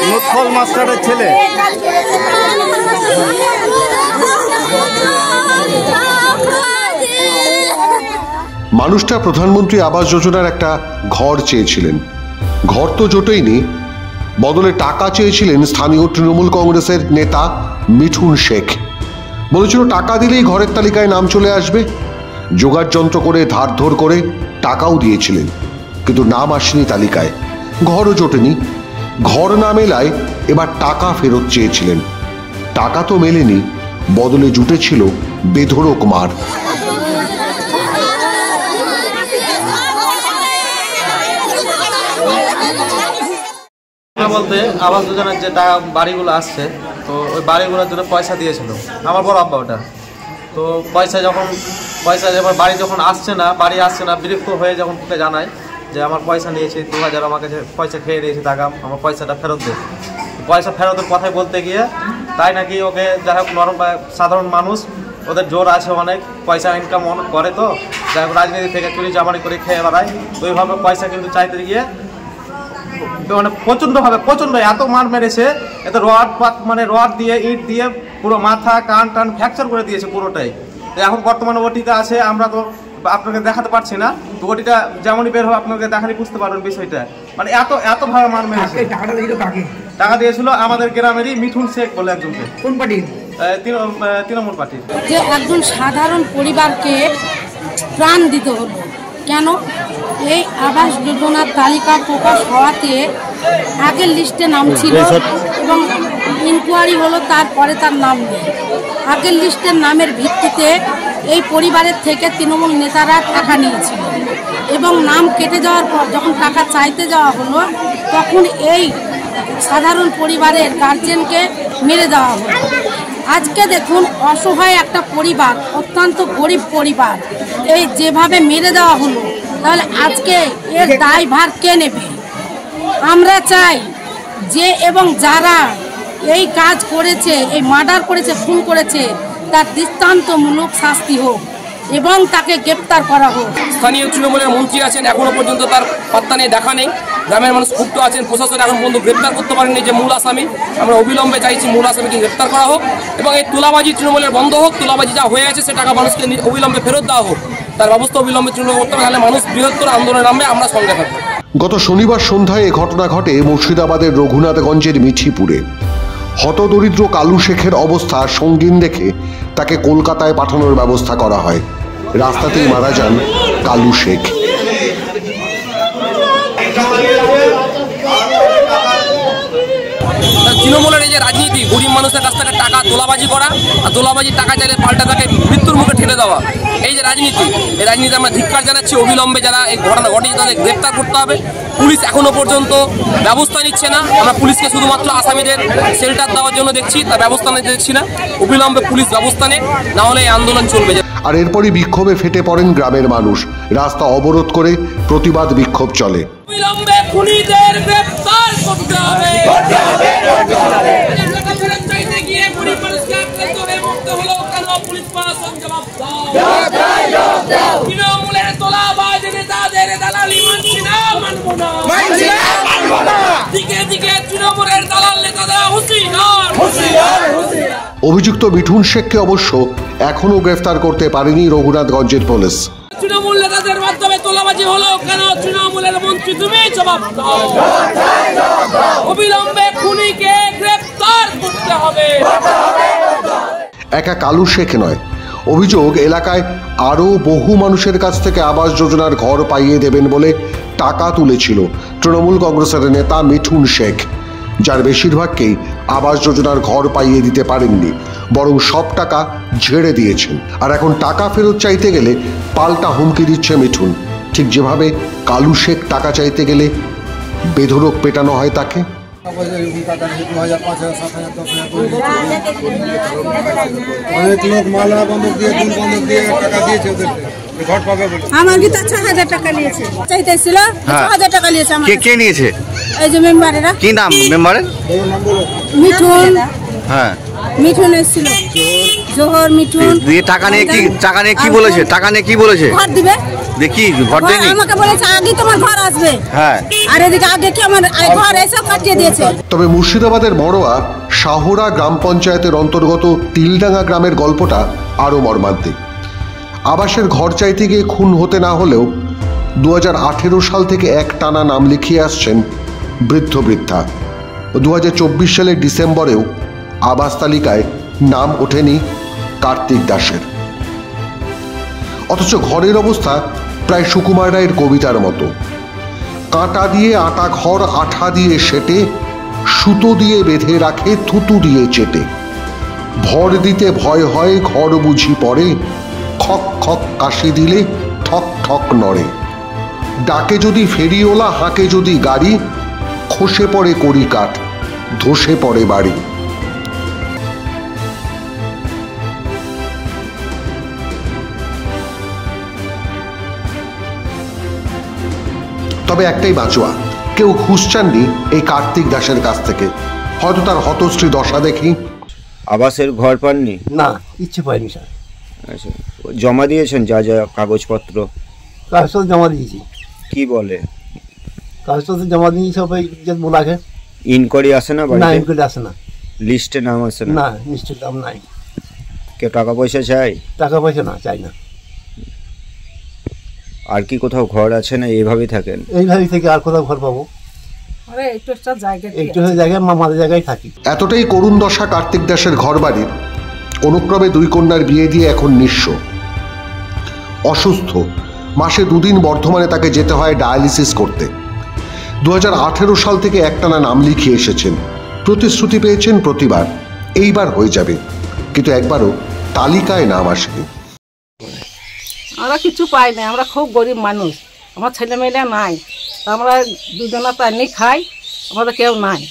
লুৎফর মাস্টারের ছেলে। মানুষটা প্রধানমন্ত্রী আবাস যোজনার একটা ঘর চেয়েছিলেন। ঘর তো জোটেইনি, বদলে টাকা চেয়েছিলেন স্থানীয় তৃণমূল কংগ্রেসের নেতা মিঠুন শেখ। বলেছিল টাকা দিলেই ঘরের তালিকায় নাম চলে আসবে। জোগাড় যন্ত্র করে ধার ধর করে টাকাও দিয়েছিলেন, কিন্তু নাম আসেনি তালিকায়, ঘরও জোটেনি। ঘর না মেলায় এবার টাকা ফেরত চেয়েছিলেন। টাকা তো মেলেনি, বদলে জুটেছিল বেধড়ক মার। বলতে আবাস যোজনার যে টাকা বাড়িগুলো আসছে, তো ওই বাড়িগুলোর জন্য পয়সা দিয়েছিল আমার বড় আব্বা। ওটা তো পয়সা এবার বাড়ি যখন আসছে না, বিরক্ত হয়ে যখন ওকে জানায় যে আমার পয়সা নিয়েছি 2000, আমার কাছে পয়সা খেয়ে নিয়েছি, টাকা আমার পয়সাটা ফেরত দে। পয়সা ফেরতের কথাই বলতে গিয়ে তাই নাকি ওকে যাই হোক নরম সাধারণ মানুষ, ওদের জোর আছে অনেক, পয়সা ইনকাম অনেক করে, তো যাই হোক রাজনীতি থেকে চুরি চামারি করে খেয়ে বেড়ায়। ওইভাবে পয়সা কিন্তু চাইতে গিয়ে মানে প্রচণ্ড এত মার মেরেছে, এত রড দিয়ে ইট দিয়ে পুরো মাথা কান টান ফ্র্যাকচার করে দিয়েছে পুরোটাই। এখন বর্তমানে ওটিতে আছে, আমরা তো আপনাকে দেখাতে পারছি না, তো ওটিটা যেমনই বের হবে আপনাকে দেখালে বুঝতে পারবেন বিষয়টা। মানে এত ভাবে মার মেরেছে। টাকা দিয়েছিল আমাদের গ্রামেরই মিঠুন শেখ বলে একজনকে। কোন পার্টি? তৃণমূল পার্টির। যে একজন সাধারণ পরিবারকে প্রাণ দিতে হলো কেন? এই আবাস যোজনার তালিকা প্রকাশ হওয়াতে আগের লিস্টে নাম ছিল এবং ইনকোয়ারি হলো, তারপরে তার নাম নেই। আগের লিস্টের নামের ভিত্তিতে এই পরিবারের থেকে তৃণমূল নেতারা টাকা নিয়েছিল এবং নাম কেটে যাওয়ার পর যখন টাকা চাইতে যাওয়া হলো, তখন এই সাধারণ পরিবারের গার্জেনকে মেরে দেওয়া হলো। আজকে দেখুন, অসহায় একটা পরিবার, অত্যন্ত গরিব পরিবার, এই যেভাবে মেরে দেওয়া হলো, তাহলে আজকে এর দায়ভার কে নেবে? আমরা চাই যে এবং যারা এই কাজ করেছে, এই মার্ডার করেছে, খুন করেছে, তার দৃষ্টান্তমূলক শাস্তি হোক এবং তাকে গ্রেপ্তার করা হোক। স্থানীয় তৃণমূলের মন্ত্রী আছেন, এখনো পর্যন্ত তার পাত্তা নেই, দেখা নেই। গ্রামের মানুষ ক্ষুব্ধ আছেন, প্রশাসন এখন পর্যন্ত গ্রেপ্তার করতে পারেনি যে মূল আসামি। আমরা অবিলম্বে চাইছি মূল আসামিকে গ্রেপ্তার করা হোক এবং এই তোলাবাজি তৃণমূলের বন্ধ হোক। তোলাবাজি যা হয়ে আছে সে টাকা মানুষকে অবিলম্বে ফেরত দেওয়া হোক, তার ব্যবস্থা অবিলম্বে তৃণমূল করতে হবে, তাহলে মানুষ বৃহত্তর আন্দোলনে নামবে, আমরা সঙ্গে থাকবো। গত শনিবার সন্ধ্যায় এ ঘটনা ঘটে মুর্শিদাবাদের রঘুনাথগঞ্জের মিঠিপুরে। হতদরিদ্র কালু শেখের অবস্থা সঙ্গীন দেখে তাকে কলকাতায় পাঠানোর ব্যবস্থা করা হয়। রাস্তাতেই মারা যান কালু শেখ। তৃণমূলের এই যে রাজনীতি, গরিব মানুষের কাছ থেকে টাকা তোলাবাজি করা, আর তোলাবাজি টাকা চাইলে পাল্টা তাকে মৃত্যুর মুখে ঠেলে দেওয়া, এই যে রাজনীতি, এই রাজনীতি আমরা ধিক্কার জানাচ্ছি। অবিলম্বে যারা এই ঘটনা ঘটিয়েছে তাদের গ্রেপ্তার করতে হবে। পুলিশ এখনো পর্যন্ত ব্যবস্থা নিচ্ছে না। আমরা পুলিশকে শুধুমাত্র আসামিদের শেল্টার দেওয়ার জন্য দেখছি, তার ব্যবস্থা নিতে দেখছি না। অবিলম্বে পুলিশ ব্যবস্থা নেই, না হলে এই আন্দোলন চলবে। আর এরপরই বিক্ষোভে ফেটে পড়েন গ্রামের মানুষ। রাস্তা অবরোধ করে প্রতিবাদ বিক্ষোভ চলে। অবিলম্বে খুনিদের গ্রেপ্তার করতে হবে। তৃণমূলের তোলাবাজি নেতাদের দালালি মানছি না, মানবো না। দিকে দিকে তৃণমূলের দালাল নেতারা হুঁশিয়ার। অভিযুক্ত মিঠুন শেখকে অবশ্য এখনো গ্রেফতার করতে পারেনি রঘুনাথগঞ্জের পুলিশ। তৃণমূল নেতাদের মাধ্যমে তোলাবাজি হলো কেন? তৃণমূলের মন্ত্রী তুমি জবাব দাও। অবিলম্বে খুনিকে গ্রেফতার করতে হবে। একা কালু শেখ নয়, অভিযোগ এলাকায় আরও বহু মানুষের কাছ থেকে আবাস যোজনার ঘর পাইয়ে দেবেন বলে টাকা তুলেছিল তৃণমূল কংগ্রেসের নেতা মিঠুন শেখ, যার বেশিরভাগকেই আবাস যোজনার ঘর পাইয়ে দিতে পারেননি, বরং সব টাকা ঝেড়ে দিয়েছেন। আর এখন টাকা ফেরত চাইতে গেলে পাল্টা হুমকি দিচ্ছে মিঠুন, ঠিক যেভাবে কালু শেখ টাকা চাইতে গেলে বেধড়ক পেটানো হয় তাকে। অনেক লোক মালা বন্ধক দিয়ে বন্ধক দিয়ে টাকা দিয়েছে ওদেরকে। আমার কি 6000 টাকা নিয়েছে, চাইতেছিল 6000 টাকা নিয়েছে। কে নিয়েছে? এই যে মেম্বারেরা। কি নাম মেম্বারের? মিঠুন। হ্যাঁ, মিঠুন এসেছিল। জোহর মিঠুন। দিয়ে টাকা নিয়ে কি বলেছে? টাকা নিয়ে কি বলেছে? ঘর দিবে। দেখি ঘর দেয়নি। আমাকে বলেছে আগে তোমার ঘর আসবে। হ্যাঁ। আর এদিকে আগে কি আমার ঘর এসে কাটিয়ে দিয়েছে। তবে মুর্শিদাবাদের বড়োয়া শাহরা গ্রাম পঞ্চায়েতের অন্তর্গত তিলডাঙ্গা গ্রামের গল্পটা আরও মর্মান্তিক। আবাসের ঘর চাইতে গিয়ে খুন হতে না হলেও 2018 সাল থেকে একটানা নাম লিখিয়ে আসছেন বৃদ্ধ বৃদ্ধা। 2024 সালের ডিসেম্বরেও আবাস তালিকায় নাম ওঠেনি কার্তিক দাসের। অথচ ঘরের অবস্থা প্রায় সুকুমার রায়ের কবিতার মতো। কাঁটা দিয়ে আটা ঘর আঠা দিয়ে সেটে, সুতো দিয়ে বেঁধে রাখে থুতু দিয়ে চেটে। ভর দিতে ভয় হয় ঘর বুঝি পড়ে, খক খক কাশি দিলে ঠক ঠক নড়ে। ডাকে যদি ফেরিওলা হাঁকে যদি গাড়ি, খসে পড়ে কড়ি কাঠ ধসে পড়ে বাড়ি। তবে একটাই বাঁচোয়া, কেউ ঘুষ চাননি এই কার্তিক দাসের কাছ থেকে। হয়তো তার হতশ্রী দশা দেখি। আবাসের ঘর পাননি? না, কিচ্ছু পাইনি স্যার। আচ্ছা, জমা দিয়েছেন যা যা কাগজপত্র? কাগজপত্র জমা দিয়েছি। কি বলে? কাগজপত্র জমা দিয়েছি সবাই যে বলাকে। ইনকোয়ারি আসে না? না, ইনকোয়ারি আসে না। লিস্টে নাম আসে না? না, লিস্টের নাম নাই। কেউ টাকা পয়সা চাই? টাকা পয়সা না, চাই না। আর কি কোথাও ঘর আছে না এইভাবেই থাকেন? এইভাবেই থেকে আর কোথাও ঘর পাবো? একটু জায়গায় মামাদের জায়গায় থাকি। এতটাই করুণ দশা কার্তিক দাসের ঘর বাড়ির। অনুক্রমে 2 কন্যার বিয়ে দিয়ে এখন নিঃস্ব, অসুস্থ। মাসে 2 দিন বর্ধমানে তাকে যেতে হয় ডায়ালিসিস করতে। 2018 সাল থেকে একটানা নাম লিখিয়ে এসেছেন, প্রতিশ্রুতি পেয়েছেন প্রতিবার এইবার হয়ে যাবে, কিন্তু একবারও তালিকায় নাম আসেনি। আমরা কিছু পাই না, আমরা খুব গরিব মানুষ, আমার ছেলেমেয়েরা নাই, আমরা দুজনা তো এমনি খাই, আমাদের কেউ নাই।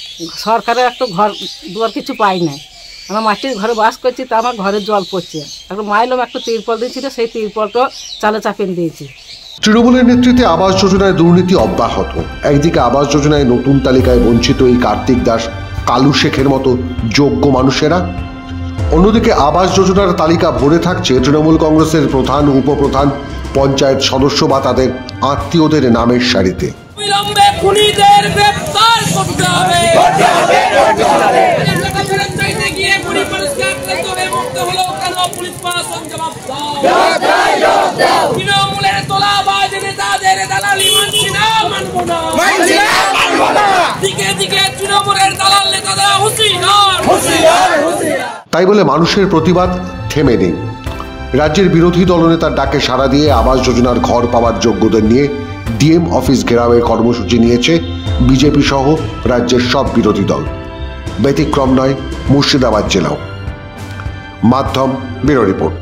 সরকারের একটা ঘর দুয়ার কিছু পাই নাই, আমরা মাটির ঘরে বাস করছি, তা আমার ঘরে জল পড়ছে। একটা মাইলম একটা তিরপল দিয়েছিল, সেই তিরপলটা চালে চাপিয়ে দিয়েছি। তৃণমূলের নেতৃত্বে আবাস যোজনায় দুর্নীতি অব্যাহত। একদিকে আবাস যোজনায় নতুন তালিকায় বঞ্চিত এই কার্তিক দাস, কালু শেখের মতো যোগ্য মানুষেরা, অন্যদিকে আবাস যোজনার তালিকা ভরে থাকছে তৃণমূল কংগ্রেসের প্রধান, উপপ্রধান, পঞ্চায়েত সদস্য বা তাদের আত্মীয়দের নামের সারিতে। অবিলম্বে খুনিদের গ্রেফতার করতে হবে। তৃণমূলের তোলাবাজ নেতাদের দালালি মানছি না, মানবো না। দিকে দিকে তৃণমূলের দালাল নেতারা হুঁশিয়ার। তাই বলে মানুষের প্রতিবাদ থেমে নেই। রাজ্যের বিরোধী দলনেতার ডাকে সাড়া দিয়ে আবাস যোজনার ঘর পাওয়ার যোগ্যদের নিয়ে ডিএম অফিস ঘেরাওয়ের কর্মসূচি নিয়েছে বিজেপি সহ রাজ্যের সব বিরোধী দল। ব্যতিক্রম নয় মুর্শিদাবাদ জেলাও। মাধ্যম ব্যুরো রিপোর্ট।